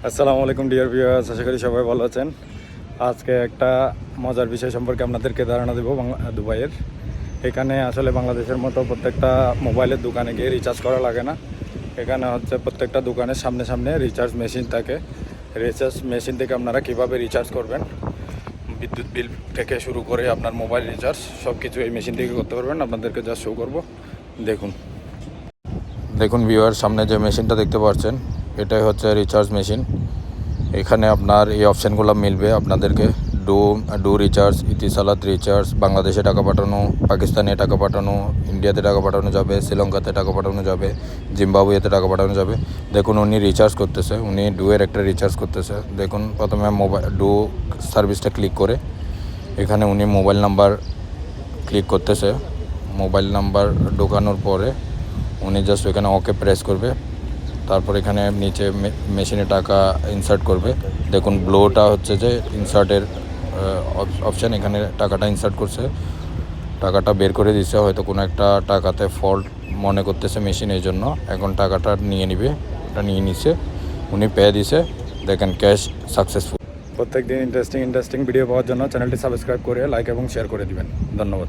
আসসালামু আলাইকুম dear viewers, আশা করি সবাই ভালো আছেন। আজকে একটা মজার বিষয় সম্পর্কে আপনাদেরকে ধারণা দেবো দুবাইয়ের। এখানে আসলে বাংলাদেশের মতো প্রত্যেকটা মোবাইলের দোকানে গিয়ে রিচার্জ করা লাগে না। এখানে হচ্ছে প্রত্যেকটা দোকানের সামনে সামনে রিচার্জ মেশিন থাকে। রিচার্জ মেশিন থেকে আপনারা কীভাবে রিচার্জ করবেন, বিদ্যুৎ বিল থেকে শুরু করে আপনার মোবাইল রিচার্জ সব কিছু এই মেশিন থেকে করতে পারবেন। আপনাদেরকে যা শো করবো, দেখুন দেখুন ভিউয়ার, সামনে যে মেশিনটা দেখতে পাচ্ছেন এটাই হচ্ছে রিচার্জ মেশিন। এখানে আপনার এই অপশানগুলো মিলবে আপনাদেরকে। ডু রিচার্জ, ইতিসালাত রিচার্জ, বাংলাদেশে টাকা পাঠানো, পাকিস্তানে টাকা পাঠানো, ইন্ডিয়াতে টাকা পাঠানো যাবে, শ্রীলঙ্কাতে টাকা পাঠানো যাবে, জিম্বাবুয়েতে টাকা পাঠানো যাবে। দেখুন উনি রিচার্জ করতেছে, উনি ডুয়ের একটা রিচার্জ করতেছে। দেখুন প্রথমে ডু সার্ভিসটা ক্লিক করে এখানে উনি মোবাইল নাম্বার ক্লিক করতেছে। মোবাইল নাম্বার ঢোকানোর পরে উনি জাস্ট ওইখানে ওকে প্রেস করবে। তারপর এখানে নিচে মেশিনে টাকা ইনসার্ট করবে। দেখুন ব্লোটা হচ্ছে যে ইনসার্টের অপশান, এখানে টাকাটা ইনসার্ট করছে, টাকাটা বের করে দিচ্ছে। হয়তো কোনো একটা টাকাতে ফল্ট মনে করতেছে মেশিন, এই জন্য এখন টাকাটা নিয়ে নিবে। এটা নিয়ে নিচ্ছে, উনি পে দিছে। দেখেন ক্যাশ সাকসেসফুল। প্রত্যেক দিন ইন্টারেস্টিং ভিডিও পাওয়ার জন্য চ্যানেলটি সাবস্ক্রাইব করে লাইক এবং শেয়ার করে দিবেন। ধন্যবাদ।